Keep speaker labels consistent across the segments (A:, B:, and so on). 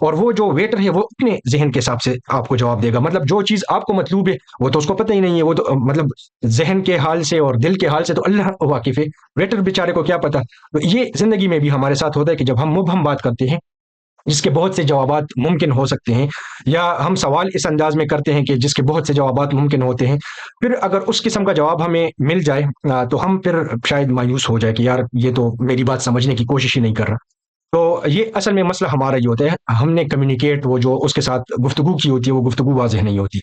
A: اور وہ جو ویٹر ہے وہ اپنے ذہن کے حساب سے آپ کو جواب دے گا. مطلب جو چیز آپ کو مطلوب ہے وہ تو اس کو پتہ ہی نہیں ہے, وہ تو مطلب ذہن کے حال سے اور دل کے حال سے تو اللہ واقف ہے, ویٹر بیچارے کو کیا پتا. تو یہ زندگی میں بھی ہمارے ساتھ ہوتا ہے کہ جب ہم مبہم بات کرتے ہیں جس کے بہت سے جوابات ممکن ہو سکتے ہیں, یا ہم سوال اس انداز میں کرتے ہیں کہ جس کے بہت سے جوابات ممکن ہوتے ہیں, پھر اگر اس قسم کا جواب ہمیں مل جائے تو ہم پھر شاید مایوس ہو جائے کہ یار یہ تو میری بات سمجھنے کی کوشش ہی نہیں کر رہا. تو یہ اصل میں مسئلہ ہمارا یہ ہوتا ہے, ہم نے کمیونیکیٹ وہ جو اس کے ساتھ گفتگو کی ہوتی ہے وہ گفتگو واضح نہیں ہوتی.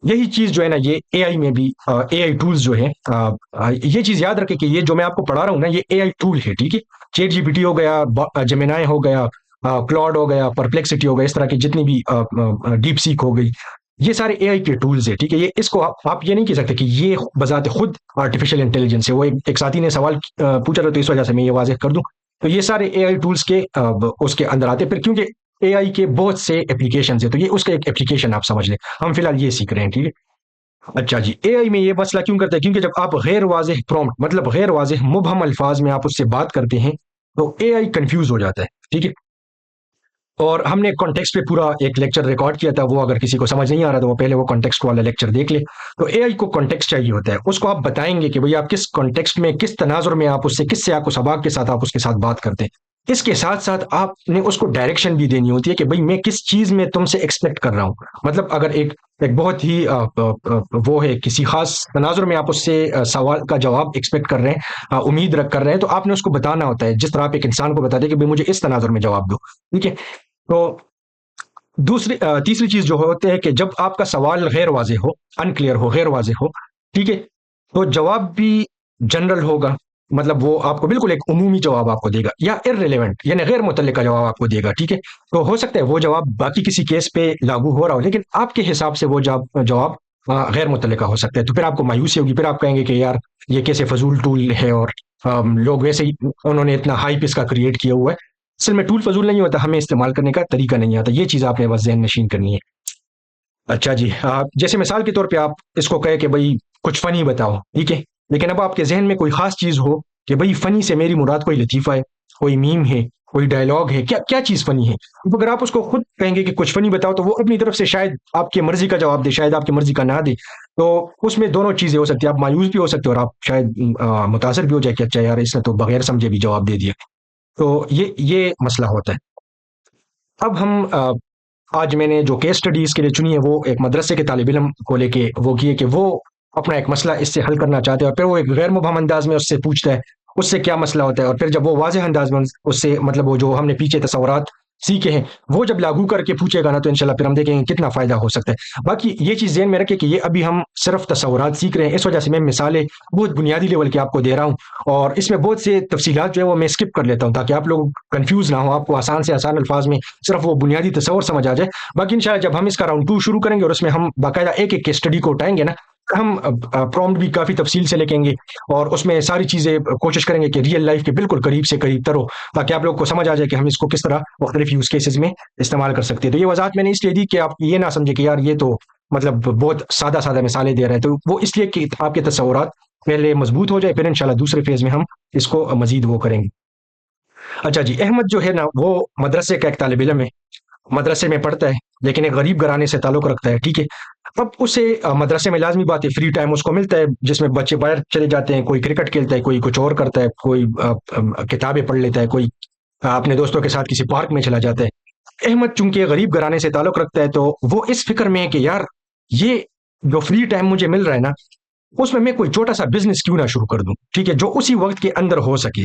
A: یہی چیز جو ہے نا یہ اے آئی میں بھی, اے آئی ٹولز جو ہے, یہ چیز یاد رکھے کہ یہ جو میں آپ کو پڑھا رہا ہوں نا یہ اے آئی ٹول ہے, ٹھیک ہے. چیٹ جی پی ٹی ہو گیا, جیمینائی ہو گیا, کلاؤڈ ہو گیا, پرپلیکسٹی ہو گیا, اس طرح کی جتنی بھی ڈیپ سیک ہو گئی, یہ سارے اے آئی کے ٹولز ہیں, ٹھیک ہے. یہ اس کو آپ یہ نہیں کہہ سکتے کہ یہ بذات خود آرٹیفیشل انٹیلیجنس ہے. وہ ایک ساتھی نے سوال پوچھا تھا تو اس وجہ سے میں یہ واضح کر دوں. تو یہ سارے اے آئی ٹولز کے اس کے اندر آتے, پھر کیونکہ اے آئی کے بہت سے اپلیکیشنز ہیں تو یہ اس کا ایک اپلیکیشن آپ سمجھ لیں. ہم فی الحال یہ سیکھ رہے ہیں, ٹھیک ہے. اچھا جی, اے آئی میں یہ مسئلہ کیوں کرتا ہے, کیونکہ جب آپ غیر واضح پرومپٹ مطلب غیر واضح مبہم الفاظ میں آپ اس سے بات کرتے ہیں تو اے آئی کنفیوز ہو جاتا ہے, ٹھیک ہے. اور ہم نے کانٹیکسٹ پہ پورا ایک لیکچر ریکارڈ کیا تھا, وہ اگر کسی کو سمجھ نہیں آ رہا تو وہ پہلے وہ کانٹیکسٹ والا لیکچر دیکھ لے. تو اے آئی کو کانٹیکسٹ چاہیے ہوتا ہے, اس کو آپ بتائیں گے کہ بھئی آپ کس کانٹیکسٹ میں, کس تناظر میں آپ اس سے, کس سے آپ کو سباق کے ساتھ آپ اس کے ساتھ بات کرتے ہیں. اس کے ساتھ ساتھ آپ نے اس کو ڈائریکشن بھی دینی ہوتی ہے کہ بھئی میں کس چیز میں تم سے ایکسپیکٹ کر رہا ہوں. مطلب اگر ایک بہت ہی وہ ہے کسی خاص تناظر میں آپ اس سے سوال کا جواب ایکسپیکٹ کر رہے ہیں, امید رکھ کر رہے ہیں, تو آپ نے اس کو بتانا ہوتا ہے جس طرح آپ ایک انسان کو بتاتے ہیں کہ بھئی مجھے اس تناظر میں جواب دو, ٹھیک ہے. تو تیسری چیز جو ہوتے ہے کہ جب آپ کا سوال غیر واضح ہو, انکلیئر ہو, غیر واضح ہو, ٹھیک ہے, تو جواب بھی جنرل ہوگا. مطلب وہ آپ کو بالکل ایک عمومی جواب آپ کو دے گا, یا ارریلیونٹ یعنی غیر متعلقہ جواب آپ کو دے گا, ٹھیک ہے. تو ہو سکتا ہے وہ جواب باقی کسی کیس پہ لاگو ہو رہا ہو لیکن آپ کے حساب سے وہ جواب غیر متعلقہ ہو سکتا ہے. تو پھر آپ کو مایوسی ہوگی, پھر آپ کہیں گے کہ یار یہ کیسے فضول ٹول ہے, اور لوگ ویسے ہی انہوں نے اتنا ہائپ اس کا کریٹ کیا ہوا ہے. اصل میں ٹول فضول نہیں ہوتا, ہمیں استعمال کرنے کا طریقہ نہیں آتا. یہ چیز آپ نے بس ذہن نشین کرنی ہے. اچھا جی, جیسے مثال کے طور پہ آپ اس کو کہے کہ بھئی کچھ فنی بتاؤ, ٹھیک ہے, لیکن اب آپ کے ذہن میں کوئی خاص چیز ہو کہ بھئی فنی سے میری مراد کوئی لطیفہ ہے, کوئی میم ہے, کوئی ڈائلاگ ہے, کیا کیا چیز فنی ہے. تو اگر آپ اس کو خود کہیں گے کہ کچھ فنی بتاؤ تو وہ اپنی طرف سے شاید آپ کی مرضی کا جواب دے, شاید آپ کی مرضی کا نہ دے. تو اس میں دونوں چیزیں ہو سکتی ہیں, آپ مایوس بھی ہو سکتے ہیں اور آپ شاید متاثر بھی ہو جائے کہ اچھا یار اس نے تو بغیر سمجھے بھی جواب دے دیا. تو یہ مسئلہ ہوتا ہے. اب ہم آج میں نے جو کیس اسٹڈی اس کے لیے چنی ہے وہ ایک مدرسے کے طالب علم کو لے کے وہ کیے کہ وہ اپنا ایک مسئلہ اس سے حل کرنا چاہتے ہیں, اور پھر وہ ایک غیر مبہم انداز میں اس سے پوچھتا ہے اس سے کیا مسئلہ ہوتا ہے, اور پھر جب وہ واضح انداز میں اس سے مطلب وہ جو ہم نے پیچھے تصورات سیکھے ہیں وہ جب لاگو کر کے پوچھے گا نا تو انشاءاللہ پھر ہم دیکھیں گے کتنا فائدہ ہو سکتا ہے. باقی یہ چیز ذہن میں رکھے کہ یہ ابھی ہم صرف تصورات سیکھ رہے ہیں, اس وجہ سے میں مثالیں بہت بنیادی لیول کے آپ کو دے رہا ہوں, اور اس میں بہت سے تفصیلات جو ہے وہ میں اسکپ کر لیتا ہوں تاکہ آپ لوگ کنفیوز نہ ہو, آپ کو آسان سے آسان الفاظ میں صرف وہ بنیادی تصور سمجھ آ جائے. باقی انشاءاللہ جب ہم اس کا راؤنڈ 2 شروع کریں گے اور اس میں ہم باقاعدہ ایک ایک کیس اسٹڈی کو اٹھائیں گے نا, ہم پرومپٹ بھی کافی تفصیل سے لکھیں گے اور اس میں ساری چیزیں کوشش کریں گے کہ ریئل لائف کے بالکل قریب سے قریب تر ہو, تاکہ آپ لوگ کو سمجھ آ جائے کہ ہم اس کو کس طرح مختلف یوز کیسز میں استعمال کر سکتے ہیں. تو یہ وضاحت میں نے اس لیے دی کہ آپ یہ نہ سمجھے کہ یار یہ تو مطلب بہت سادہ سادہ مثالیں دے رہے ہیں, تو وہ اس لیے کہ آپ کے تصورات پہلے مضبوط ہو جائے, پھر انشاءاللہ دوسرے فیز میں ہم اس کو مزید وہ کریں گے. اچھا جی, احمد جو ہے نا وہ مدرسے کا ایک طالب علم ہے, مدرسے میں پڑھتا ہے لیکن ایک غریب گھرانے سے تعلق رکھتا ہے, ٹھیک ہے. اب اسے مدرسے میں لازمی بات ہے فری ٹائم اس کو ملتا ہے جس میں بچے باہر چلے جاتے ہیں, کوئی کرکٹ کھیلتا ہے, کوئی کچھ اور کرتا ہے, کوئی کتابیں پڑھ لیتا ہے, کوئی اپنے دوستوں کے ساتھ کسی پارک میں چلا جاتا ہے. احمد چونکہ غریب گھرانے سے تعلق رکھتا ہے تو وہ اس فکر میں ہے کہ یار یہ جو فری ٹائم مجھے مل رہا ہے نا اس میں کوئی چھوٹا سا بزنس کیوں نہ شروع کر دوں, ٹھیک ہے, جو اسی وقت کے اندر ہو سکے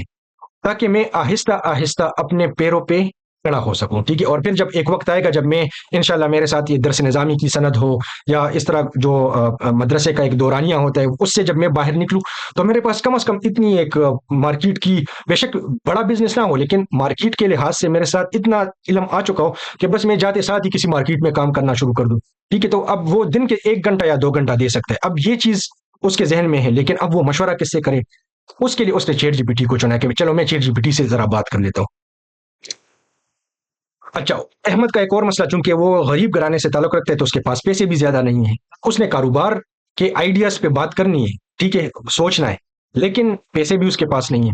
A: تاکہ میں آہستہ آہستہ اپنے پیروں پہ کھڑا ہو سکوں, ٹھیک ہے. اور پھر جب ایک وقت آئے گا جب میں انشاءاللہ میرے ساتھ یہ درس نظامی کی سند ہو یا اس طرح جو مدرسے کا ایک دورانیہ ہوتا ہے اس سے جب میں باہر نکلوں تو میرے پاس کم از کم اتنی ایک مارکیٹ کی, بے شک بڑا بزنس نہ ہو لیکن مارکیٹ کے لحاظ سے میرے ساتھ اتنا علم آ چکا ہو کہ بس میں جاتے ساتھ ہی کسی مارکیٹ میں کام کرنا شروع کر دوں, ٹھیک ہے. تو اب وہ دن کے 1 گھنٹہ یا 2 گھنٹہ دے سکتا ہے. اب یہ چیز اس کے ذہن میں ہے لیکن اب وہ مشورہ کس سے کرے, اس کے لیے اس نے چیٹ جی پی ٹی کو چنا کہ چلو میں چیٹ جی پی ٹی سے ذرا بات کر لیتا ہوں. اچھا, احمد کا ایک اور مسئلہ, چونکہ وہ غریب گھرانے سے تعلق رکھتے ہیں تو اس کے پاس پیسے بھی زیادہ نہیں ہیں. اس نے کاروبار کے آئیڈیاز پہ بات کرنی ہے, ٹھیک ہے, سوچنا ہے, لیکن پیسے بھی اس کے پاس نہیں ہیں.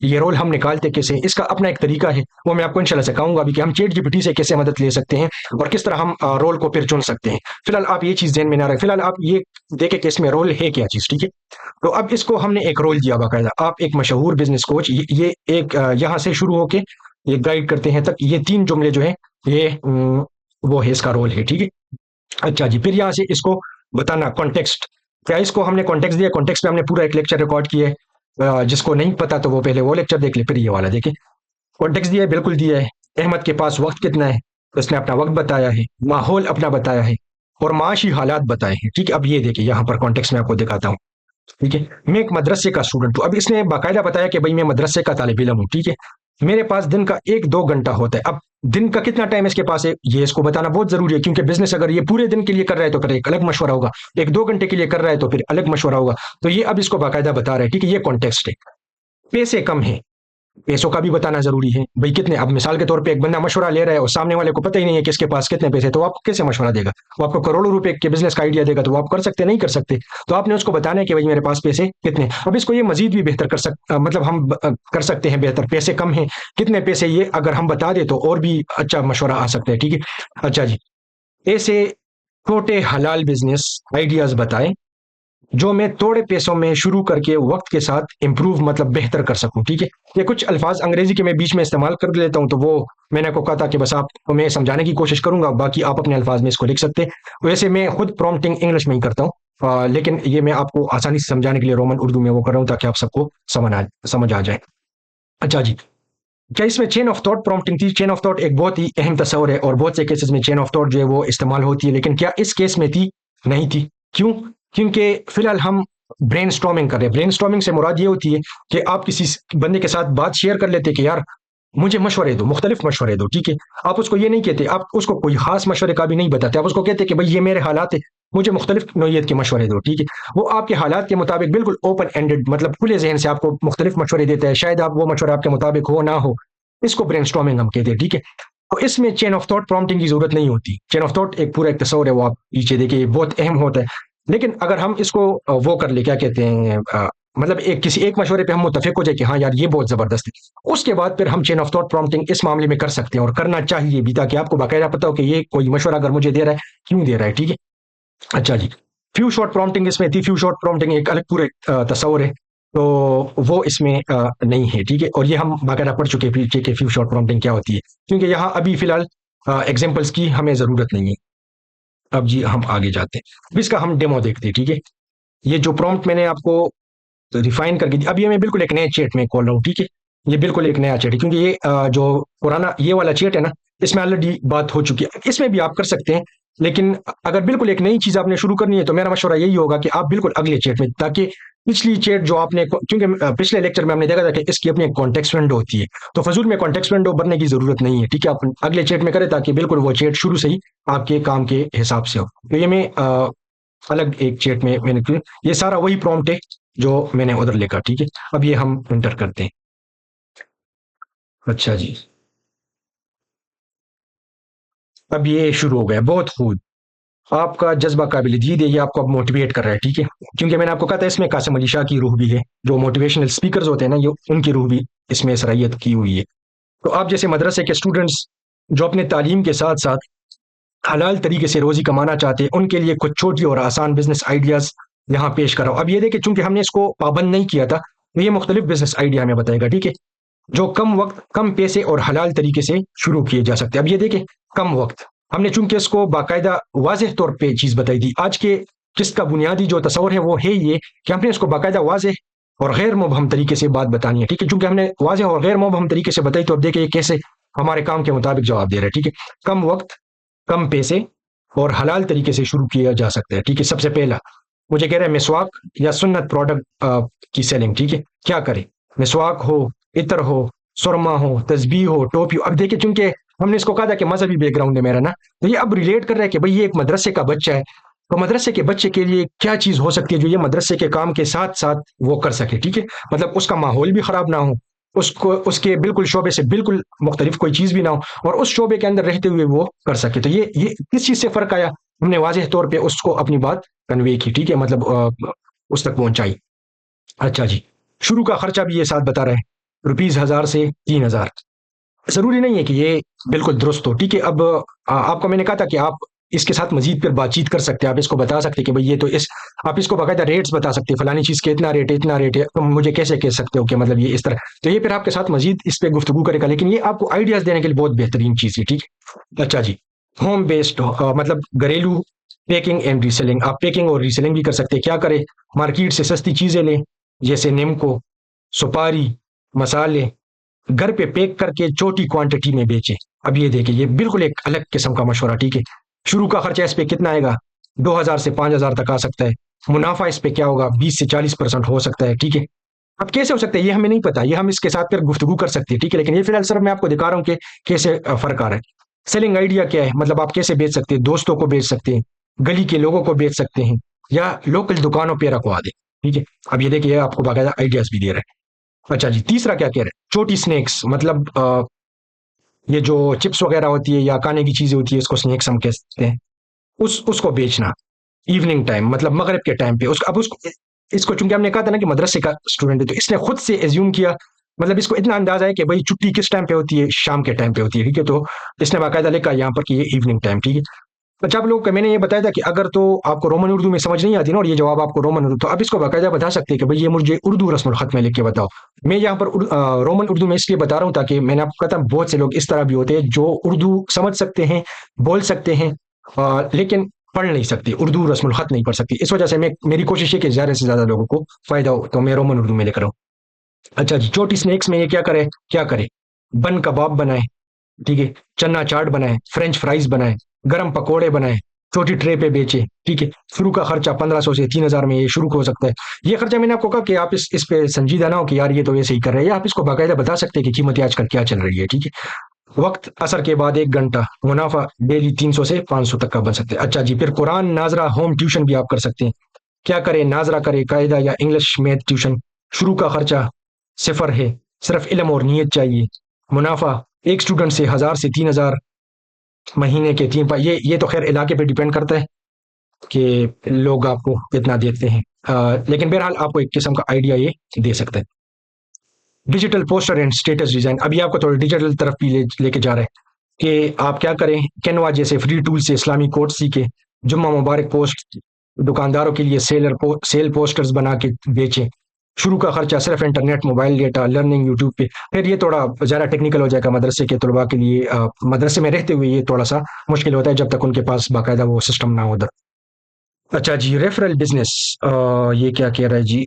A: یہ رول ہم نکالتے کیسے ہیں، اس کا اپنا ایک طریقہ ہے، وہ میں آپ کو انشاءاللہ سکھاؤں گا ابھی کہ ہم چیٹ جی پی ٹی سے کیسے مدد لے سکتے ہیں اور کس طرح ہم رول کو پھر چن سکتے ہیں۔ فی الحال آپ یہ چیز ذہن میں نہ رکھیں، فی الحال آپ یہ دیکھیں کہ اس میں رول ہے کیا چیز، ٹھیک ہے؟ تو اب اس کو ہم نے ایک رول دیا باقاعدہ، آپ ایک مشہور بزنس کوچ، یہ ایک یہاں سے شروع ہو کے یہ گائیڈ کرتے ہیں تک، یہ 3 جملے جو ہیں یہ وہ ہے اس کا رول ہے، ٹھیک ہے؟ اچھا جی، پھر یہاں سے اس کو بتانا کانٹیکسٹ، کیا اس کو ہم نے کانٹیکسٹ دیا، کانٹیکسٹ میں ہم نے پورا ایک لیکچر ریکارڈ کیا ہے، جس کو نہیں پتا تو وہ پہلے وہ لیکچر دیکھ لے، پھر یہ والا دیکھیں۔ کانٹیکسٹ دیا ہے، بالکل دیا ہے۔ احمد کے پاس وقت کتنا ہے، اس نے اپنا وقت بتایا ہے، ماحول اپنا بتایا ہے، اور معاشی حالات بتائے ہیں، ٹھیک ہے؟ اب یہ دیکھیں یہاں پر کانٹیکسٹ میں آپ کو دکھاتا ہوں، ٹھیک ہے؟ میں ایک مدرسے کا اسٹوڈنٹ ہوں، اب اس نے باقاعدہ بتایا کہ بھائی میں مدرسے کا طالب علم ہوں، ٹھیک ہے؟ میرے پاس دن کا 1-2 گھنٹہ ہوتا ہے، اب دن کا کتنا ٹائم اس کے پاس ہے یہ اس کو بتانا بہت ضروری ہے، کیونکہ بزنس اگر یہ پورے دن کے لیے کر رہا ہے تو پھر ایک الگ مشورہ ہوگا، 1-2 گھنٹے کے لیے کر رہا ہے تو پھر الگ مشورہ ہوگا، تو یہ اب اس کو باقاعدہ بتا رہا ہے، ٹھیک ہے؟ یہ کانٹیکسٹ ہے۔ پیسے کم ہیں، پیسوں کا بھی بتانا ضروری ہے بھائی کتنے، اب مثال کے طور پہ ایک بندہ مشورہ لے رہا ہے اور سامنے والے کو پتہ ہی نہیں ہے کہ اس کے پاس کتنے پیسے، تو آپ کیسے مشورہ دے گا؟ وہ آپ کو کروڑوں روپے کے بزنس کا آئیڈیا دے گا تو وہ آپ کر سکتے نہیں کر سکتے، تو آپ نے اس کو بتانا ہے کہ بھائی میرے پاس پیسے کتنے۔ اب اس کو یہ مزید بھی بہتر مطلب ہم کر سکتے ہیں بہتر، پیسے کم ہیں کتنے پیسے، یہ اگر ہم بتا دیں تو اور بھی اچھا مشورہ آ سکتا ہے، ٹھیک ہے؟ اچھا جی، ایسے چھوٹے حلال بزنس آئیڈیاز بتائیں جو میں تھوڑے پیسوں میں شروع کر کے وقت کے ساتھ امپروو مطلب بہتر کر سکوں، ٹھیک ہے؟ یہ کچھ الفاظ انگریزی کے میں بیچ میں استعمال کر لیتا ہوں، تو وہ میں نے آپ کو کہا تھا کہ بس آپ کو میں سمجھانے کی کوشش کروں گا، باقی آپ اپنے الفاظ میں اس کو لکھ سکتے ہیں، ویسے میں خود پرومپٹنگ انگلش میں ہی کرتا ہوں، لیکن یہ میں آپ کو آسانی سے سمجھانے کے لیے رومن اردو میں وہ کر رہا ہوں تاکہ آپ سب کو سمجھ آ جائے۔ اچھا جی، کیا اس میں چین آف تھاٹ پرومپٹنگ تھی؟ چین آف تھاٹ ایک بہت ہی اہم تصور ہے اور بہت سے کیسز میں چین آف تھاٹ جو ہے وہ استعمال ہوتی ہے، لیکن کیا اس کیس میں تھی؟ نہیں تھی۔ کیوں؟ کیونکہ فی الحال ہم برین سٹارمنگ کر رہے ہیں۔ برین سٹارمنگ سے مراد یہ ہوتی ہے کہ آپ کسی بندے کے ساتھ بات شیئر کر لیتے کہ یار مجھے مشورے دو، مختلف مشورے دو، ٹھیک ہے؟ آپ اس کو یہ نہیں کہتے، آپ اس کو کوئی خاص مشورے کا بھی نہیں بتاتے، آپ اس کو کہتے کہ بھائی یہ میرے حالات ہے، مجھے مختلف نوعیت کے مشورے دو، ٹھیک ہے؟ وہ آپ کے حالات کے مطابق بالکل اوپن اینڈڈ مطلب کھلے ذہن سے آپ کو مختلف مشورے دیتا ہے، شاید آپ وہ مشورہ آپ کے مطابق ہو نہ ہو، اس کو برین سٹارمنگ ہم کہتے ہیں، ٹھیک ہے؟ تو اس میں چین آف تھاٹ پرومپٹنگ کی ضرورت نہیں ہوتی، چین آف تھاٹ ایک پورا ایک تصور ہے، وہ آپ پیچھے دیکھیں بہت اہم ہوتا ہے، لیکن اگر ہم اس کو وہ کر لیں، کیا کہتے ہیں مطلب کسی ایک مشورے پہ ہم متفق ہو جائے کہ ہاں یار یہ بہت زبردست ہے، اس کے بعد پھر ہم چین آف تھاٹ پرومپٹنگ اس معاملے میں کر سکتے ہیں اور کرنا چاہیے بھی، تاکہ آپ کو باقاعدہ پتا ہو کہ یہ کوئی مشورہ اگر مجھے دے رہا ہے کیوں دے رہا ہے، ٹھیک ہے؟ اچھا جی، فیو شارٹ پرومپٹنگ اس میں تھی، فیو شارٹ پرومپٹنگ ایک الگ پورے تصور ہے، تو وہ اس میں نہیں ہے، ٹھیک ہے؟ اور یہ ہم باقاعدہ پڑھ چکے ہیں کہ فیو شارٹ پرومپٹنگ کیا ہوتی ہے، کیونکہ یہاں ابھی فی الحال ایگزامپلس کی ہمیں ضرورت نہیں ہے۔ اب جی ہم آگے جاتے ہیں، اب اس کا ہم ڈیمو دیکھتے ہیں، ٹھیک ہے؟ یہ جو پرومپٹ میں نے آپ کو ریفائن کر کے دی، اب یہ میں بالکل ایک نئے چیٹ میں کھول رہا ہوں، ٹھیک ہے؟ یہ بالکل ایک نیا چیٹ ہے، کیونکہ یہ جو پرانا یہ والا چیٹ ہے نا، اس میں آلریڈی بات ہو چکی ہے، اس میں بھی آپ کر سکتے ہیں، لیکن اگر بالکل ایک نئی چیز آپ نے شروع کرنی ہے تو میرا مشورہ یہی ہوگا کہ آپ بالکل اگلے چیٹ میں، تاکہ پچھلی چیٹ جو آپ نے، کیونکہ پچھلے لیکچر میں ہم نے دیکھا تھا کہ اس کی اپنی ایک کانٹیکسٹ ونڈو ہوتی ہے، تو فضول میں کانٹیکسٹ ونڈو بننے کی ضرورت نہیں ہے، ٹھیک ہے؟ آپ اگلے چیٹ میں کریں تاکہ بالکل وہ چیٹ شروع سے ہی آپ کے کام کے حساب سے ہو، تو یہ میں الگ ایک چیٹ میں نے یہ سارا وہی پرومپٹ ہے جو میں نے ادھر لکھا، ٹھیک ہے؟ اب یہ ہم انٹر کرتے ہیں۔ اچھا جی، اب یہ شروع ہو گیا، بہت خوب، آپ کا جذبہ قابل دید ہے، یہ آپ کو اب موٹیویٹ کر رہا ہے، ٹھیک ہے؟ کیونکہ میں نے آپ کو کہا تھا اس میں قاسم علی شاہ کی روح بھی ہے، جو موٹیویشنل اسپیکرز ہوتے ہیں نا، یہ ان کی روح بھی اس میں صلاحیت کی ہوئی ہے۔ تو آپ جیسے مدرسے کے اسٹوڈنٹس جو اپنے تعلیم کے ساتھ ساتھ حلال طریقے سے روزی کمانا چاہتے ہیں، ان کے لیے کچھ چھوٹی اور آسان بزنس آئیڈیاز یہاں پیش کر رہا ہوں۔ اب یہ دیکھیں چونکہ ہم نے اس کو پابند نہیں کیا تھا، تو یہ مختلف بزنس آئیڈیا ہمیں بتائے گا، ٹھیک ہے؟ جو کم وقت، کم پیسے اور حلال طریقے سے شروع کیے جا سکتے ہیں۔ اب یہ دیکھیں کم وقت، ہم نے چونکہ اس کو باقاعدہ واضح طور پہ چیز بتائی دی، آج کے قسط کا بنیادی جو تصور ہے وہ ہے یہ کہ ہم نے اس کو باقاعدہ واضح اور غیر مبہم طریقے سے بات بتانی ہے، ٹھیک ہے؟ چونکہ ہم نے واضح اور غیر مبہم طریقے سے بتائی، تو اب دیکھیں یہ کیسے ہمارے کام کے مطابق جواب دے رہا ہے، ٹھیک ہے؟ کم وقت، کم پیسے اور حلال طریقے سے شروع کیا جا سکتا ہے، ٹھیک ہے؟ سب سے پہلا مجھے کہہ رہا ہے مسواک یا سنت پروڈکٹ کی سیلنگ، ٹھیک ہے؟ کیا کریں؟ مسواک ہو، عطر ہو، سرما ہو، تسبیح ہو، ٹوپی ہو۔ اب دیکھیں چونکہ ہم نے اس کو کہا تھا کہ مذہبی بیک گراؤنڈ ہے میرا نا، تو یہ اب ریلیٹ کر رہا ہے کہ بھئی یہ ایک مدرسے کا بچہ ہے، تو مدرسے کے بچے کے لیے کیا چیز ہو سکتی ہے جو یہ مدرسے کے کام کے ساتھ ساتھ وہ کر سکے، ٹھیک ہے؟ مطلب اس کا ماحول بھی خراب نہ ہو، اس کو اس کے بالکل شعبے سے بالکل مختلف کوئی چیز بھی نہ ہو، اور اس شعبے کے اندر رہتے ہوئے وہ کر سکے۔ تو یہ کس چیز سے فرق آیا؟ ہم نے واضح طور پہ اس کو اپنی بات کنوے کی، ٹھیک ہے؟ مطلب اس تک پہنچائی۔ اچھا جی، شروع کا خرچہ بھی یہ ساتھ بتا رہے ہیں، ₹1000 سے 3000. ضروری نہیں ہے کہ یہ بالکل درست ہو. ٹھیک ہے. اب آپ کو میں نے کہا تھا کہ آپ اس کے ساتھ مزید پھر بات چیت کر سکتے ہیں. آپ اس کو بتا سکتے ہیں کہ بھئی یہ تو آپ اس کو باقاعدہ ریٹس بتا سکتے ہیں، فلانی چیز کے اتنا ریٹ ہے، اتنا ریٹ ہے. تم مجھے کیسے کہہ سکتے ہو کہ مطلب یہ اس طرح. تو یہ پھر آپ کے ساتھ مزید اس پہ گفتگو کرے گا، لیکن یہ آپ کو آئیڈیاز دینے کے لیے بہت بہترین چیز ہے. ٹھیک ہے. اچھا جی. ہوم بیسڈ مطلب گھریلو پیکنگ اینڈ ریسیلنگ. آپ پیکنگ اور ریسیلنگ بھی کر سکتے ہیں. کیا کریں؟ مارکیٹ سے سستی چیزیں لیں، جیسے نیمکو، سپاری، مسالے، گھر پہ پیک کر کے چھوٹی کوانٹٹی میں بیچیں. اب یہ دیکھیں، یہ بالکل ایک الگ قسم کا مشورہ. ٹھیک ہے. شروع کا خرچہ اس پہ کتنا آئے گا؟ 2000 سے 5000 تک آ سکتا ہے. منافع اس پہ کیا ہوگا؟ 20 سے 40% ہو سکتا ہے. ٹھیک ہے. اب کیسے ہو سکتا ہے یہ ہمیں نہیں پتا، یہ ہم اس کے ساتھ پھر گفتگو کر سکتے ہیں. ٹھیک ہے. لیکن یہ فی الحال صرف میں آپ کو دکھا رہا ہوں کہ کیسے فرق آ رہا ہے. سیلنگ آئیڈیا کیا ہے؟ مطلب آپ کیسے بیچ سکتے ہیں؟ دوستوں کو بیچ سکتے ہیں، گلی کے لوگوں کو بیچ سکتے ہیں، یا لوکل دکانوں پہ رکھوا دیں. ٹھیک ہے. اب یہ دیکھیے آپ کو باقاعدہ آئیڈیاز بھی دے رہے ہیں. اچھا جی. تیسرا کیا کہہ رہے ہیں؟ چھوٹی سنیکس. مطلب یہ جو چپس وغیرہ ہوتی ہے یا کھانے کی چیزیں ہوتی ہے، اس کو سنیکس ہم کہتے ہیں. اس کو بیچنا ایوننگ ٹائم، مطلب مغرب کے ٹائم پہ. اب اس کو چونکہ ہم نے کہا تھا نا کہ مدرسے کا اسٹوڈنٹ ہے، تو اس نے خود سے ایزیوم کیا. مطلب اس کو اتنا اندازہ ہے کہ بھائی چھٹی کس ٹائم پہ ہوتی ہے؟ شام کے ٹائم پہ ہوتی ہے. ٹھیک ہے. تو اس نے باقاعدہ لکھا یہاں پر کہ یہ ایوننگ ٹائم. ٹھیک ہے. اچھا آپ لوگ کو میں نے یہ بتایا تھا کہ اگر تو آپ کو رومن اردو میں سمجھ نہیں آتی نا، اور یہ جواب آپ کو رومن اردو، تو آپ اس کو باقاعدہ بتا سکتے ہیں کہ بھائی یہ مجھے اردو رسم الخط میں لکھ کے بتاؤ. میں یہاں پر رومن اردو میں اس لیے بتا رہا ہوں تاکہ میں نے آپ کو کہا تھا بہت سے لوگ اس طرح بھی ہوتے ہیں جو اردو سمجھ سکتے ہیں، بول سکتے ہیں، لیکن پڑھ نہیں سکتے، اردو رسم الخط نہیں پڑھ سکتی. اس وجہ سے میری کوشش ہے کہ زیادہ سے زیادہ لوگوں کو فائدہ ہو، تو میں رومن اردو میں لکھ رہا ہوں. اچھا جی. چھوٹی سنیکس میں یہ کیا کرے؟ بن کباب بنائیں. ٹھیک ہے. چنا چاٹ بنائیں، فرینچ فرائز بنائیں، گرم پکوڑے بنائیں، چھوٹی ٹرے پہ بیچیں. ٹھیک ہے. شروع کا خرچہ 1500 سے 3000 میں یہ شروع ہو سکتا ہے. یہ خرچہ میں نے آپ کو کہا کہ آپ اس پہ سنجیدہ نہ ہو کہ یار یہ تو ایسے ہی کر رہے ہیں. آپ اس کو باقاعدہ بتا سکتے ہیں کہ قیمتیں آج کل کیا چل رہی ہے. ٹھیک ہے. وقت عصر کے بعد 1 گھنٹہ. منافع ڈیلی 300 سے 500 تک کا بن سکتے ہیں. اچھا جی. پھر قرآن ناظرہ ہوم ٹیوشن بھی آپ کر سکتے ہیں. کیا کریں؟ ناظرہ کرے، قاعدہ یا انگلش میتھ ٹیوشن. شروع کا خرچہ 0 ہے، صرف علم اور نیت چاہیے. منافع ایک اسٹوڈنٹ سے 1000 سے 3000 مہینے کے 3 یہ تو خیر علاقے پہ ڈیپینڈ کرتا ہے کہ لوگ آپ کو کتنا دیتے ہیں، لیکن بہرحال آپ کو ایک قسم کا آئیڈیا یہ دے سکتے ہیں. Digital poster and status design. ابھی آپ کو تھوڑا ڈیجیٹل طرف بھی لے کے جا رہے ہیں کہ آپ کیا کریں. کینوا جیسے فری ٹول سے اسلامی کوڈ سیکھیں. جمعہ مبارک پوسٹ دکانداروں کے لیے سیل پوسٹرز بنا کے بیچیں. شروع کا خرچہ صرف internet, mobile data, learning YouTube پہ. پھر یہ تھوڑا زیادہ ٹیکنیکل ہو جائے گا مدرسے کے طلباء کے لیے. مدرسے میں رہتے ہوئے یہ تھوڑا سا مشکل ہوتا ہے جب تک ان کے پاس باقاعدہ وہ سسٹم نہ ہو ادھر. اچھا جی. Referral business. یہ کیا کہہ رہا ہے جی؟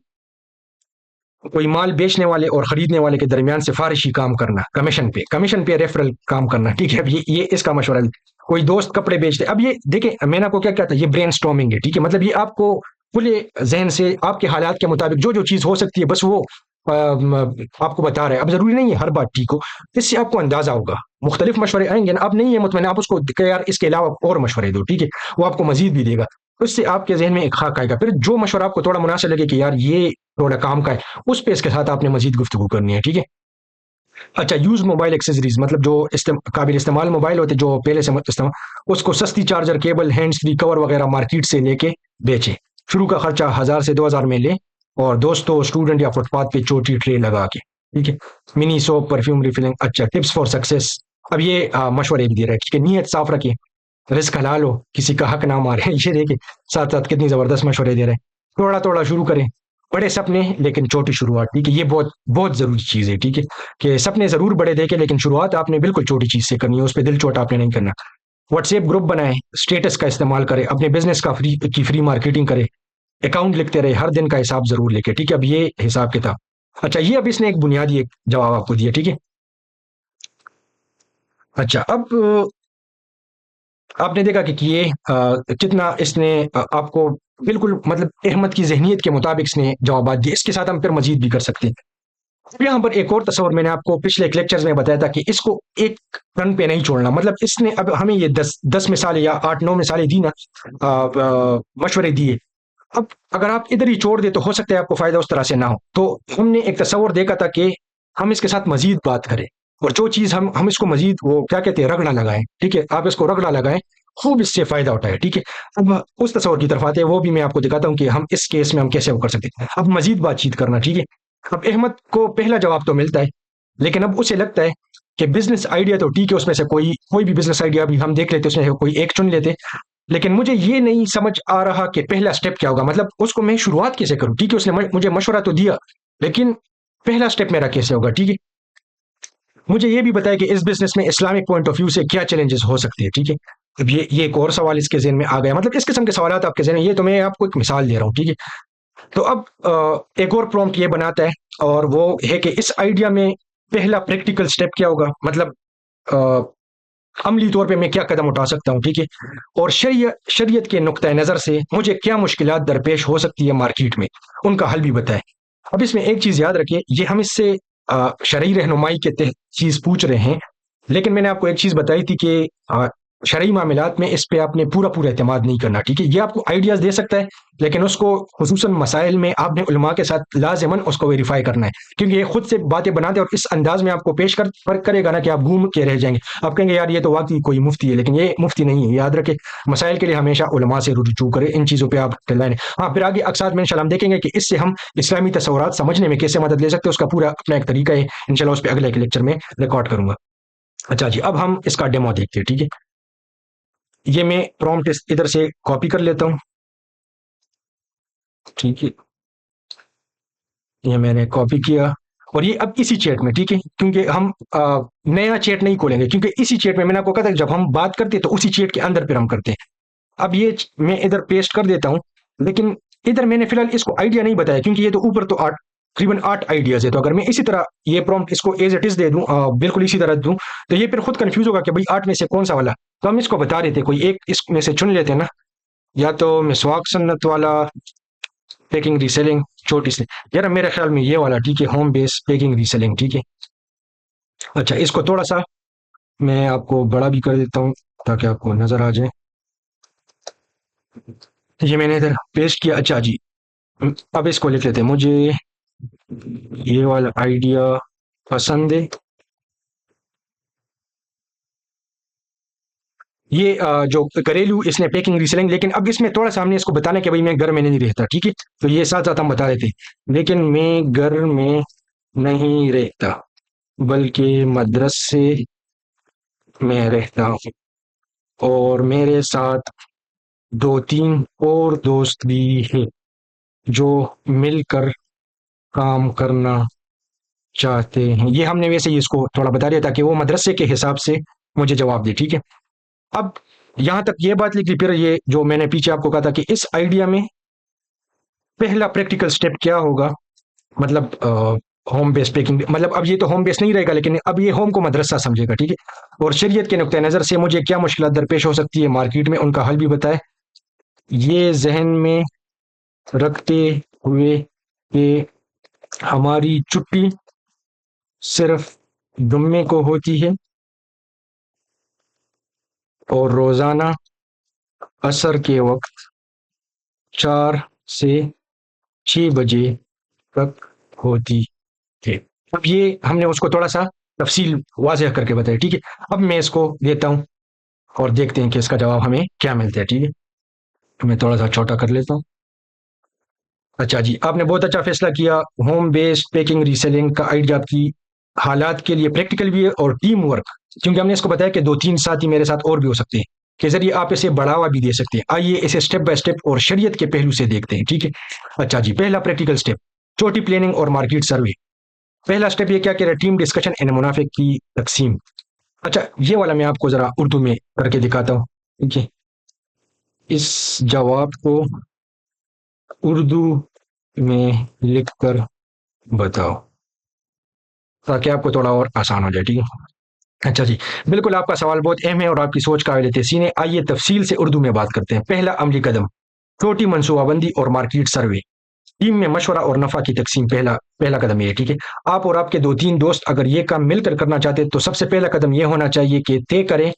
A: کوئی مال بیچنے والے اور خریدنے والے کے درمیان سفارشی کام کرنا، کمیشن پہ ریفرل کام کرنا. ٹھیک ہے. اب یہ اس کا مشورہ ہے. کوئی دوست کپڑے بیچتے. اب یہ دیکھیں میں نے آپ کو کیا کہتا ہے، یہ برین اسٹارمنگ ہے. ٹھیک ہے. مطلب یہ آپ کو کھلے ذہن سے آپ کے حالات کے مطابق جو چیز ہو سکتی ہے بس وہ آپ کو بتا رہے ہیں. اب ضروری نہیں ہے ہر بات ٹھیک ہو، اس سے آپ کو اندازہ ہوگا. مختلف مشورے آئیں گے نا، آپ نہیں ہے مطمئن، آپ اس کو کہ یار اس کے علاوہ اور مشورے دو. ٹھیک ہے. وہ آپ کو مزید بھی دے گا. اس سے آپ کے ذہن میں ایک خاک آئے گا. پھر جو مشورہ آپ کو تھوڑا مناسب لگے کہ یار یہ تھوڑا کام کا ہے، اس پہ اس کے ساتھ آپ نے مزید گفتگو کرنی ہے. ٹھیک ہے. اچھا. Use mobile accessories. مطلب جو قابل استعمال موبائل ہوتے جو پہلے سے استعمال، اس کو سستی چارجر، کیبل، ہینڈز فری کور وغیرہ مارکیٹ سے لے کے بیچے. شروع کا خرچہ 1000 سے 2000 میں لے، اور دوستوں، اسٹوڈنٹ یا فٹ پاتھ پہ چھوٹی ٹرے لگا کے. ٹھیک ہے. منی سوپ، پرفیوم ریفلنگ. اچھا. Tips for success. اب یہ مشورے بھی دے رہے ہیں کہ نیت صاف رکھیں، رزق حلال ہو، کسی کا حق نہ مارے. یہ دیکھیں ساتھ ساتھ کتنی زبردست مشورے دے رہے ہیں. تھوڑا تھوڑا شروع کریں، بڑے سپنے لیکن چھوٹی شروعات. ٹھیک ہے. یہ بہت بہت ضروری چیز ہے. ٹھیک ہے. کہ سپنے ضرور بڑے دیکھیں لیکن شروعات آپ نے بالکل چھوٹی چیز سے کرنی ہے، اس پہ دل چوٹا آپ نے نہیں کرنا. واٹس ایپ گروپ بنائیں، اسٹیٹس کا استعمال کریں، اپنے بزنس کا فری مارکیٹنگ کریں. اکاؤنٹ لکھتے رہے، ہر دن کا حساب ضرور لکھے. ٹھیک ہے. اب یہ حساب کتاب. اچھا. یہ اب اس نے ایک بنیادی ایک جواب آپ کو دیا. ٹھیک ہے. اچھا. اب آپ نے دیکھا کہ یہ کتنا اس نے آپ کو بالکل مطلب احمد کی ذہنیت کے مطابق اس نے جوابات دیے. اس کے ساتھ ہم پھر مزید بھی کر سکتے ہیں. اب یہاں پر ایک اور تصور میں نے آپ کو پچھلے ایک لیکچرز میں بتایا تھا کہ اس کو ایک رن پہ نہیں چھوڑنا. مطلب اس نے اب ہمیں یہ 10 مثالیں یا 8-9 مثالیں دی نا، مشورے دیے. اب اگر آپ ادھر ہی چھوڑ دے تو ہو سکتا ہے آپ کو فائدہ اس طرح سے نہ ہو. تو ہم نے ایک تصور دیکھا تھا کہ ہم اس کے ساتھ مزید بات کریں، اور جو چیز ہم اس کو مزید وہ کیا کہتے ہیں رگڑا لگائیں. ٹھیک ہے. آپ اس کو رگڑا لگائیں، خوب اس سے فائدہ اٹھائے. ٹھیک ہے. اب اس تصور کی طرف آتے ہیں، وہ بھی میں آپ کو دکھاتا ہوں کہ ہم اس کیس میں ہم کیسے وہ کر سکتے ہیں. اب مزید بات چیت کرنا. ٹھیک ہے. اب احمد کو پہلا جواب تو ملتا ہے لیکن اب اسے لگتا ہے کہ بزنس آئیڈیا تو ٹھیک ہے، اس میں سے کوئی کوئی بھی بزنس آئیڈیا بھی ہم دیکھ لیتے، اس میں سے کوئی ایک چن لیتے، لیکن مجھے یہ نہیں سمجھ آ رہا کہ پہلا اسٹیپ کیا ہوگا، مطلب اس کو میں شروعات کیسے کروں؟ ٹھیک ہے، اس نے مجھے مشورہ تو دیا، لیکن پہلا اسٹیپ میرا کیسے ہوگا؟ ٹھیک ہے، مجھے یہ بھی بتایا کہ اس بزنس میں اسلامک پوائنٹ آف ویو سے کیا چیلنجز ہو سکتے ہیں، ٹھیک ہے۔ اب یہ ایک اور سوال اس کے ذہن میں آ گیا، مطلب اس قسم کے سوالات آپ کے ذہن میں، یہ تو میں آپ کو ایک مثال دے رہا ہوں، ٹھیک ہے۔ تو اب ایک اور پرومپٹ یہ بناتا ہے، اور وہ ہے کہ اس آئیڈیا میں پہلا پریکٹیکل سٹیپ کیا ہوگا، مطلب عملی طور پہ میں کیا قدم اٹھا سکتا ہوں، ٹھیک ہے، اور شریعت کے نقطۂ نظر سے مجھے کیا مشکلات درپیش ہو سکتی ہے مارکیٹ میں، ان کا حل بھی بتائے۔ اب اس میں ایک چیز یاد رکھیے، یہ ہم اس سے شرعی رہنمائی کے تحت چیز پوچھ رہے ہیں، لیکن میں نے آپ کو ایک چیز بتائی تھی کہ شرعی معاملات میں اس پہ آپ نے پورا اعتماد نہیں کرنا، ٹھیک ہے۔ یہ آپ کو آئیڈیاز دے سکتا ہے، لیکن اس کو خصوصاً مسائل میں آپ نے علماء کے ساتھ لازماً اس کو ویریفائی کرنا ہے، کیونکہ یہ خود سے باتیں بناتے ہیں اور اس انداز میں آپ کو پیش کرے گا نا کہ آپ گھوم کے رہ جائیں گے، آپ کہیں گے یار یہ تو واقعی کوئی مفتی ہے، لیکن یہ مفتی نہیں ہے۔ یاد رکھیں، مسائل کے لیے ہمیشہ علماء سے رجوع کریں، ان چیزوں پہ آپ لائیں۔ ہاں، پھر آگے اقساط میں انشاءاللہ ہم دیکھیں گے کہ اس سے ہم اسلامی تصورات سمجھنے میں کیسے مدد لے سکتے ہیں، اس کا پورا اپنا ایک طریقہ ہے، انشاءاللہ اس پہ اگلے ایک لیکچر میں ریکارڈ کروں گا۔ اچھا جی، اب ہم اس کا ڈیمو دیکھتے ہیں، ٹھیک ہے۔ یہ میں پرومپٹ ادھر سے کاپی کر لیتا ہوں، ٹھیک ہے، یہ میں نے کاپی کیا، اور یہ اب اسی چیٹ میں، ٹھیک ہے، کیونکہ ہم نیا چیٹ نہیں کھولیں گے، کیونکہ اسی چیٹ میں نے آپ کو کہا تھا کہ جب ہم بات کرتے ہیں تو اسی چیٹ کے اندر پھر ہم کرتے ہیں۔ اب یہ میں ادھر پیسٹ کر دیتا ہوں، لیکن ادھر میں نے فی الحال اس کو آئیڈیا نہیں بتایا، کیونکہ یہ تو اوپر تو تقریباً 8 آئیڈیاز ہے، تو اگر میں اسی طرح یہ پرومپٹ اس کو ایز اٹ از دے دوں، بالکل اسی طرح دوں، تو یہ پھر خود کنفیوز ہوگا کہ بھائی 8 میں سے کون سا والا، تو ہم اس کو بتا دیتے، کوئی ایک اس میں سے چن لیتے ہیں نا، یا تو مسواک سنت والا، پیکنگ ری سیلنگ، چھوٹی سی، یار میرے خیال میں یہ والا ٹھیک ہے، ہوم بیس پیکنگ ری سیلنگ، ٹھیک ہے۔ اچھا، اس کو تھوڑا سا میں آپ کو بڑا بھی کر دیتا ہوں تاکہ آپ کو نظر آ جائے، یہ میں نے ادھر پیسٹ کیا۔ اچھا جی، اب اس کو لکھ لیتے ہیں، مجھے یہ والا آئیڈیا پسند ہے، یہ جو گھریلو اس نے پیکنگ ریسیلنگ، لیکن اب اس میں تھوڑا سا ہم نے اس کو بتانا کہ بھائی میں گھر میں نہیں رہتا، ٹھیک ہے، تو یہ ساتھ ساتھ ہم بتا رہے تھے، لیکن میں گھر میں نہیں رہتا بلکہ مدرسے میں رہتا ہوں، اور میرے ساتھ 2-3 اور دوست بھی ہیں جو مل کر کام کرنا چاہتے ہیں۔ یہ ہم نے ویسے ہی اس کو تھوڑا بتا دیا تاکہ وہ مدرسے کے حساب سے مجھے جواب دے، ٹھیک ہے۔ اب یہاں تک یہ بات لکھی، پھر یہ جو میں نے پیچھے آپ کو کہا تھا کہ اس آئیڈیا میں پہلا پریکٹیکل سٹیپ کیا ہوگا، مطلب ہوم بیس پیکنگ، مطلب اب یہ تو ہوم بیس نہیں رہے گا، لیکن اب یہ ہوم کو مدرسہ سمجھے گا، ٹھیک ہے، اور شریعت کے نقطۂ نظر سے مجھے کیا مشکلات درپیش ہو سکتی ہے مارکیٹ میں، ان کا حل بھی بتائے۔ یہ ذہن میں رکھتے ہوئے کہ ہماری چھٹی صرف جمعے کو ہوتی ہے اور روزانہ عصر کے وقت 4 سے 6 بجے تک ہوتی ہے۔ اب یہ ہم نے اس کو تھوڑا سا تفصیل واضح کر کے بتایا، ٹھیک ہے۔ اب میں اس کو دیتا ہوں اور دیکھتے ہیں کہ اس کا جواب ہمیں کیا ملتا ہے، ٹھیک ہے، میں تھوڑا سا چھوٹا کر لیتا ہوں۔ اچھا جی، آپ نے بہت اچھا فیصلہ کیا، ہوم بیسڈ پیکنگ ریسیلنگ کا آئیڈیا آپ کی حالات کے لیے پریکٹیکل بھی ہے اور ٹیم ورک، کیونکہ ہم نے اس کو بتایا کہ 2-3 ساتھی میرے ساتھ اور بھی ہو سکتے ہیں، کے ذریعے آپ اسے بڑھاوا بھی دے سکتے ہیں۔ آئیے اسے اسٹیپ بائی اسٹیپ اور شریعت کے پہلو سے دیکھتے ہیں، ٹھیک ہے۔ اچھا جی، پہلا پریکٹیکل اسٹیپ، چھوٹی پلاننگ اور مارکیٹ سروے۔ پہلا اسٹیپ یہ کیا کہہ رہا ہے، ٹیم ڈسکشن اینڈ منافع کی تقسیم۔ اچھا، یہ والا میں آپ کو ذرا اردو میں کر کے دکھاتا ہوں، ٹھیک ہے۔ اس جواب کو اردو میں لکھ کر بتاؤ تاکہ آپ کو تھوڑا اور آسان ہو جائے، ٹھیک ہے۔ اچھا جی، بالکل آپ کا سوال بہت اہم ہے اور آپ کی سوچ قابل تحسین ہے۔ آئیے تفصیل سے اردو میں بات کرتے ہیں۔ پہلا عملی قدم، چھوٹی منصوبہ بندی اور مارکیٹ سروے۔ ٹیم میں مشورہ اور نفع کی تقسیم، پہلا قدم یہ ہے، ٹھیک ہے۔ آپ اور آپ کے 2-3 دوست اگر یہ کام مل کر کرنا چاہتے ہیں تو سب سے پہلا قدم یہ ہونا چاہیے کہ طے کریں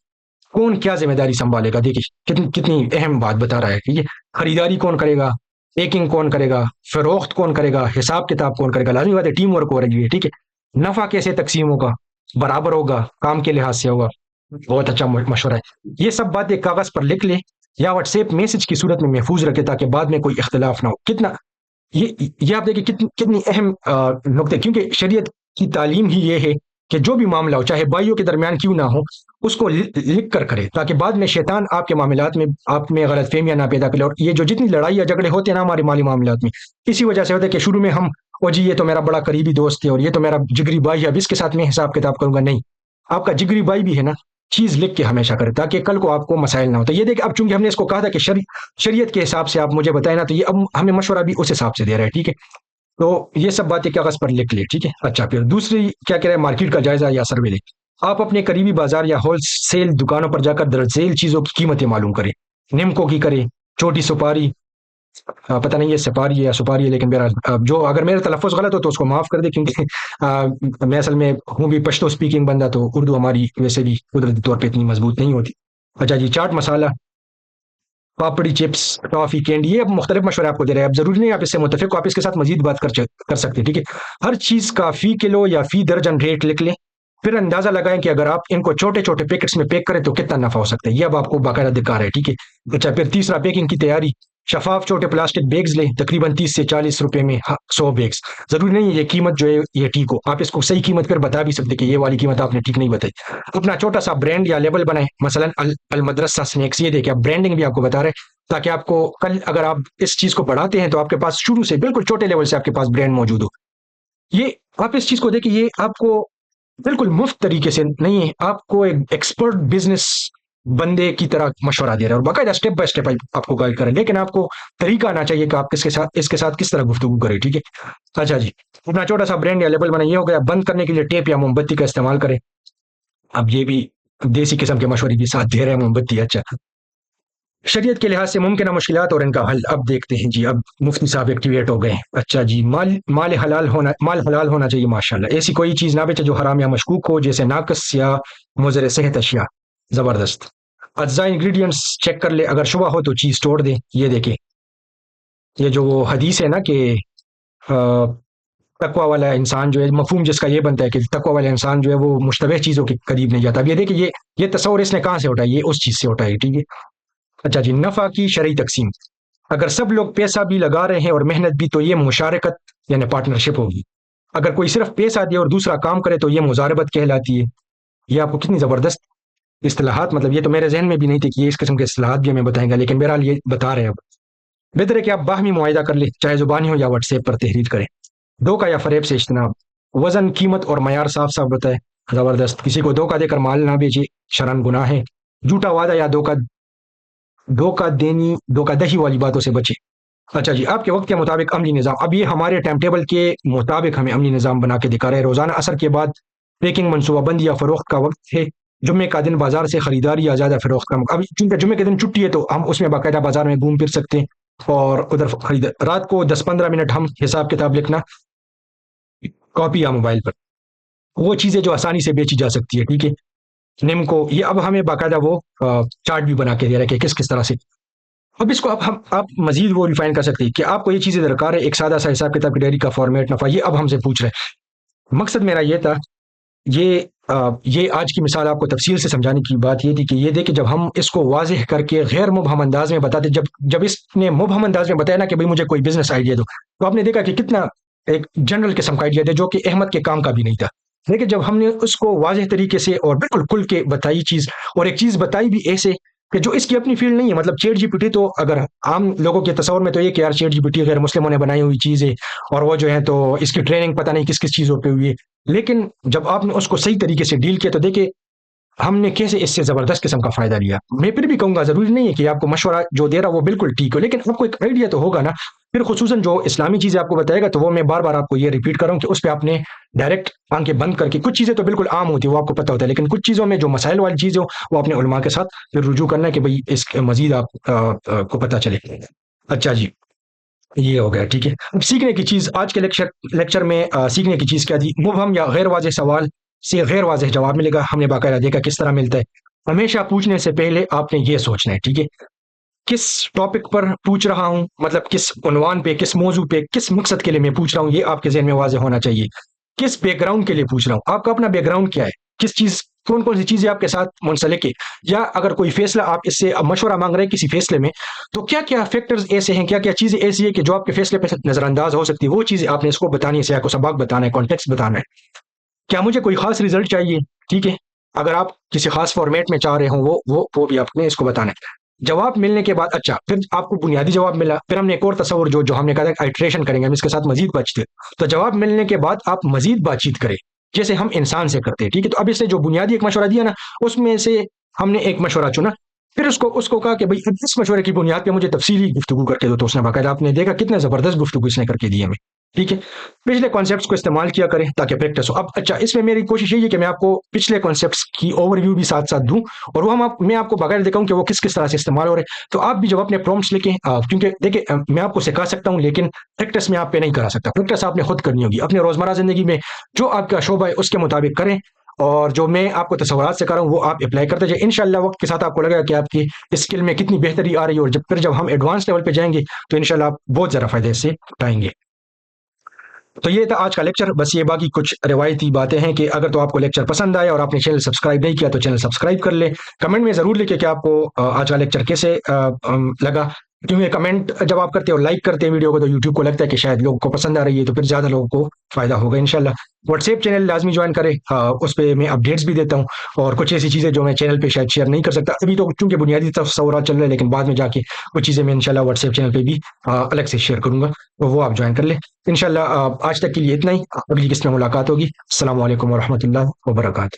A: کون کیا ذمہ داری سنبھالے گا۔ دیکھیے کتنی اہم بات بتا رہا ہے، ٹھیک ہے۔ خریداری کون کرے گا، پیکنگ کون کرے گا، فروخت کون کرے گا، حساب کتاب کون کرے گا، لازمی بات ہے ٹیم ورک ہو رہی ہے، ٹھیک ہے۔ نفع کیسے تقسیم ہوگا، برابر ہوگا، کام کے لحاظ سے ہوگا۔ بہت اچھا مشورہ ہے۔ یہ سب باتیں کاغذ پر لکھ لیں یا واٹس ایپ میسج کی صورت میں محفوظ رکھے تاکہ بعد میں کوئی اختلاف نہ ہو۔ کتنا یہ آپ دیکھیں کتنی اہم نقطے، کیونکہ شریعت کی تعلیم ہی یہ ہے کہ جو بھی معاملہ ہو چاہے بھائیوں کے درمیان کیوں نہ ہو اس کو لکھ کر کرے، تاکہ بعد میں شیطان آپ کے معاملات میں آپ میں غلط فہمیاں نہ پیدا کرے۔ اور یہ جو جتنی لڑائی یا جھگڑے ہوتے ہیں نا ہمارے مالی معاملات میں، اسی وجہ سے ہوتا ہے کہ شروع میں ہم او جی یہ تو میرا بڑا قریبی دوست ہے اور یہ تو میرا جگری بھائی ہے، اب اس کے ساتھ میں حساب کتاب کروں گا۔ نہیں، آپ کا جگری بھائی بھی ہے نا، چیز لکھ کے ہمیشہ کرے تاکہ کل کو آپ کو مسائل نہ ہو۔ تو یہ دیکھ اب چونکہ ہم نے اس کو کہا تھا کہ شریعت کے حساب سے آپ مجھے بتائیں نا، تو یہ اب ہمیں مشورہ بھی اس حساب سے دے رہا ہے، ٹھیک ہے؟ تو یہ سب باتیں کاغذ پر لکھ لے، ٹھیک ہے؟ اچھا، پھر دوسری کیا کہہ رہے ہیں، مارکیٹ کا جائزہ یا سروے لے۔ آپ اپنے قریبی بازار یا ہول سیل دکانوں پر جا کر درجیل چیزوں کی قیمتیں معلوم کریں، نمکو کی کریں، چھوٹی سپاری، پتہ نہیں یہ سپاری ہے یا سپاری ہے، لیکن میرا جو اگر میرا تلفظ غلط ہو تو اس کو معاف کر دے، کیونکہ میں اصل میں ہوں بھی پشتو سپیکنگ بندہ، تو اردو ہماری ویسے بھی قدرتی طور پہ اتنی مضبوط نہیں ہوتی۔ اچھا جی، چاٹ مسالہ، پاپڑی، چپس، ٹافی، کینڈی، یہ اب مختلف مشورے آپ کو دے رہے ہیں۔ اب ضروری نہیں آپ اس سے متفق ہو، آپ اس کے ساتھ مزید بات کر سکتے ہیں، ٹھیک ہے؟ ہر چیز کا فی کلو یا فی درجن ریٹ لکھ لیں، پھر اندازہ لگائیں کہ اگر آپ ان کو چھوٹے چھوٹے پیکٹس میں پیک کریں تو کتنا نفع ہو سکتا ہے۔ یہ اب آپ کو باقاعدہ دکھا رہا ہے، ٹھیک ہے؟ اچھا، پھر تیسرا، پیکنگ کی تیاری، شفاف چھوٹے پلاسٹک بیگز لیں، تقریباً 30 سے 40 روپے میں 100 بیگز۔ ضروری نہیں ہے یہ قیمت جو ہے یہ ٹھیک ہو، آپ اس کو صحیح قیمت پھر بتا بھی سکتے کہ یہ والی قیمت آپ نے ٹھیک نہیں بتائی۔ اپنا چھوٹا سا برانڈ یا لیبل بنائیں، مثلا المدرسہ سنیکس، یہ دیکھیں آپ برانڈنگ بھی آپ کو بتا رہے ہیں، تاکہ آپ کو کل اگر آپ اس چیز کو بڑھاتے ہیں تو آپ کے پاس شروع سے بالکل چھوٹے لیول سے آپ کے پاس برانڈ موجود ہو۔ یہ آپ اس چیز کو دیکھیں، یہ آپ کو بالکل مفت طریقے سے نہیں ہے، آپ کو ایک ایکسپرٹ بزنس بندے کی طرح مشورہ دے رہا ہے اور باقاعدہ اسٹیپ بائی اسٹیپ آپ کو گائڈ کرے، لیکن آپ کو طریقہ آنا چاہیے کہ آپ اس کے ساتھ کس طرح گفتگو کریں، ٹھیک ہے؟ اچھا جی، اپنا چھوٹا سا برانڈ یا لیبل بنا، یہ ہو گیا۔ بند کرنے کے لیے ٹیپ یا موم بتی کا استعمال کریں، اب یہ بھی دیسی قسم کے مشورے بھی ساتھ دے رہے ہیں، موم بتی۔ اچھا، شریعت کے لحاظ سے ممکنہ مشکلات اور ان کا حل اب دیکھتے ہیں جی۔ اب مفتی صاحب ایکٹیویٹ ہو گئے۔ اچھا جی، مال حلال ہونا چاہیے ماشاءاللہ، ایسی کوئی چیز نہ بیچے جو حرام یا مشکوک ہو، جیسے ناقص یا مضر صحت اشیاء۔ زبردست۔ اجزاء انگریڈینٹس چیک کر لے، اگر شبہ ہو تو چیز توڑ دیں۔ یہ دیکھیں، یہ جو وہ حدیث ہے نا کہ تقوی والا انسان جو ہے، مفہوم جس کا یہ بنتا ہے کہ تقوی والا انسان جو ہے وہ مشتبہ چیزوں کے قریب نہیں جاتا۔ اب یہ دیکھیں، یہ تصور اس نے کہاں سے اٹھائی؟ یہ اس چیز سے اٹھائی، ٹھیک ہے؟ اچھا جی، نفع کی شرعی تقسیم، اگر سب لوگ پیسہ بھی لگا رہے ہیں اور محنت بھی تو یہ مشارکت یعنی پارٹنرشپ ہوگی۔ اگر کوئی صرف پیسہ دے اور دوسرا کام کرے تو یہ مضاربت کہلاتی ہے۔ یہ آپ کو کتنی زبردست اصطلاحات، مطلب یہ تو میرے ذہن میں بھی نہیں تھی کہ یہ اس قسم کے اصطلاحات بھی ہمیں بتائیں گا، لیکن بہرحال یہ بتا رہے ہیں۔ اب بہتر ہے کہ آپ باہمی معاہدہ کر لیں، چاہے زبانی ہو یا واٹس ایپ پر تحریر کریں۔ دھوکہ یا فریب سے اجتناب، وزن، قیمت اور معیار صاف صاف بتائے۔ زبردست۔ کسی کو دھوکہ دے کر مال نہ بیچے، شرعاً گناہ ہے۔ جھوٹا وعدہ یا دھوکہ دہی والی باتوں سے بچے۔ اچھا جی، آپ کے وقت کے مطابق عملی نظام، اب یہ ہمارے ٹائم ٹیبل کے مطابق ہمیں عملی نظام بنا کے دکھا رہے ہیں۔ روزانہ عصر کے بعد پیکنگ، منصوبہ بندی یا فروخت کا وقت ہے۔ جمعے کا دن بازار سے خریداری یا زیادہ فروخت کا، اب چونکہ جمعے کے دن چھٹی ہے تو ہم اس میں باقاعدہ بازار میں گھوم پھر سکتے ہیں اور ادھر خرید۔ رات کو 10-15 منٹ ہم حساب کتاب لکھنا، کاپی یا موبائل پر، وہ چیزیں جو آسانی سے بیچی جا سکتی ہے، ٹھیک ہے؟ نیم کو یہ اب ہمیں باقاعدہ وہ چارٹ بھی بنا کے دے رہا ہے کہ کس کس طرح سے۔ اب اس کو آپ مزید وہ ریفائن کر سکتے ہیں کہ آپ کو یہ چیزیں درکار ہے، ایک سادہ سا حساب کتاب کی ڈائری کا فارمیٹ، نفع، یہ اب ہم سے پوچھ رہے ہیں۔ مقصد میرا یہ تھا، یہ آج کی مثال آپ کو تفصیل سے سمجھانے کی بات یہ تھی کہ یہ دیکھیں جب ہم اس کو واضح کر کے غیر مبہم انداز میں بتاتے، جب اس نے مبہم انداز میں بتایا نا کہ بھئی مجھے کوئی بزنس آئیڈیا دو، تو آپ نے دیکھا کہ کتنا ایک جنرل قسم کا آئیڈیا تھا جو کہ احمد کے کام کا بھی نہیں تھا۔ لیکن جب ہم نے اس کو واضح طریقے سے اور بالکل کھل کے بتائی چیز، اور ایک چیز بتائی بھی ایسے کہ جو اس کی اپنی فیلڈ نہیں ہے، مطلب چیٹ جی پی ٹی تو اگر عام لوگوں کے تصور میں تو یہ کہ یار چیٹ جی پی ٹی غیر مسلموں نے بنائی ہوئی چیز ہے اور وہ جو ہے تو اس کی ٹریننگ پتہ نہیں کس کس چیزوں پہ ہوئی ہے، لیکن جب آپ نے اس کو صحیح طریقے سے ڈیل کیا تو دیکھیں ہم نے کیسے اس سے زبردست قسم کا فائدہ لیا۔ میں پھر بھی کہوں گا ضروری نہیں ہے کہ آپ کو مشورہ جو دے رہا وہ بالکل ٹھیک ہو، لیکن آپ کو ایک آئیڈیا تو ہوگا نا۔ پھر خصوصاً جو اسلامی چیزیں آپ کو بتائے گا تو وہ میں بار بار آپ کو یہ ریپیٹ کر رہا ہوں کہ اس پہ آپ نے ڈائریکٹ آنکھیں بند کر کے، کچھ چیزیں تو بالکل عام ہوتی ہیں وہ آپ کو پتہ ہوتا ہے، لیکن کچھ چیزوں میں جو مسائل والی چیزیں ہو وہ اپنے علماء کے ساتھ پھر رجوع کرنا ہے کہ بھئی اس مزید آپ کو پتہ چلے۔ اچھا جی، یہ ہو گیا، ٹھیک ہے۔ اب سیکھنے کی چیز، آج کے لیکچر میں سیکھنے کی چیز کیا تھی؟ مبہم یا غیر واضح سوال سے غیر واضح جواب ملے گا، ہم نے باقاعدہ دیکھا کس طرح ملتا ہے۔ ہمیشہ پوچھنے سے پہلے آپ نے یہ سوچنا ہے، ٹھیک ہے، کس ٹاپک پر پوچھ رہا ہوں، مطلب کس عنوان پہ، کس موضوع پہ، کس مقصد کے لیے میں پوچھ رہا ہوں، یہ آپ کے ذہن میں واضح ہونا چاہیے۔ کس بیک گراؤنڈ کے لیے پوچھ رہا ہوں، آپ کا اپنا بیک گراؤنڈ کیا ہے، کس چیز، کون کون سی چیزیں آپ کے ساتھ منسلک ہے، یا اگر کوئی فیصلہ آپ اس سے مشورہ مانگ رہے ہیں کسی فیصلے میں تو کیا کیا فیکٹرز ایسے ہیں، کیا کیا چیزیں ایسی ہیں کہ جو آپ کے فیصلے پہ نظر انداز ہو سکتی ہے، وہ چیزیں آپ نے اس کو بتانی ہے، سیاق و سباق بتانا ہے، کانٹیکسٹ بتانا ہے۔ کیا مجھے کوئی خاص رزلٹ چاہیے؟ ٹھیک ہے، اگر آپ کسی خاص فارمیٹ میں چاہ رہے ہوں وہ بھی آپ نے اس کو بتانا ہے۔ جواب ملنے کے بعد اچھا پھر آپ کو بنیادی جواب ملا، پھر ہم نے ایک اور تصور جو ہم نے کہا تھا آئٹریشن کریں گے ہم اس کے ساتھ مزید بات چیت، تو جواب ملنے کے بعد آپ مزید بات چیت کریں جیسے ہم انسان سے کرتے ہیں، ٹھیک ہے؟ تو اب اس سے جو بنیادی ایک مشورہ دیا نا، اس میں سے ہم نے ایک مشورہ چنا، پھر اس کو کہا کہ بھائی اس مشورے کی بنیاد پہ مجھے تفصیلی گفتگو کر کے دو، تو اس نے باقاعدہ آپ نے دیکھا کتنے زبردست گفتگو اس نے کر کے دی ہمیں، ٹھیک ہے؟ پچھلے کانسیپٹس کو استعمال کیا کریں تاکہ پریکٹس ہو۔ اب اچھا اس میں میری کوشش یہی ہے کہ میں آپ کو پچھلے کانسیپٹس کی اوور ویو بھی ساتھ ساتھ دوں، اور وہ میں آپ کو باقاعدہ دکھاؤں کہ وہ کس کس طرح سے استعمال ہو رہے ہیں، تو آپ بھی جب اپنے پرومپٹس لکھیں، کیونکہ دیکھیں میں آپ کو سکھا سکتا ہوں لیکن پریکٹس میں آپ پہ نہیں کرا سکتا، پریکٹس آپ نے خود کرنی ہوگی اپنے روزمرہ زندگی میں، جو آپ کا شعبہ ہے اس کے مطابق کریں، اور جو میں آپ کو تصورات سے کر رہا ہوں وہ آپ اپلائی کرتے جائیں، انشاءاللہ وقت کے ساتھ آپ کو لگے گا کہ آپ کی اسکل میں کتنی بہتری آ رہی ہے، اور جب ہم ایڈوانس لیول پہ جائیں گے تو انشاءاللہ آپ بہت زیادہ فائدے سے اٹھائیں گے۔ تو یہ تھا آج کا لیکچر، بس یہ باقی کچھ روایتی باتیں ہیں کہ اگر تو آپ کو لیکچر پسند آئے اور آپ نے چینل سبسکرائب نہیں کیا تو چینل سبسکرائب کر لیں، کمنٹ میں ضرور لکھیں کہ آپ کو آج کا لیکچر کیسے لگا، کیونکہ کمنٹ جب آپ کرتے ہیں اور لائک کرتے ہیں ویڈیو کو تو یوٹیوب کو لگتا ہے کہ شاید لوگوں کو پسند آ رہی ہے، تو پھر زیادہ لوگوں کو فائدہ ہوگا انشاءاللہ۔ واٹس ایپ چینل لازمی جوائن کریں، اس پہ میں اپڈیٹس بھی دیتا ہوں، اور کچھ ایسی چیزیں جو میں چینل پہ شاید شیئر نہیں کر سکتا ابھی، تو چونکہ بنیادی تصورات چل رہے ہیں، لیکن بعد میں جا کے وہ چیزیں میں انشاءاللہ واٹس ایپ چینل پہ بھی الگ سے شیئر کروں گا، تو وہ آپ جوائن کر لیں انشاءاللہ۔ آج تک کے لیے اتنا ہی، اگلی قسط میں ملاقات ہوگی۔ السلام علیکم ورحمۃ اللہ وبرکاتہ۔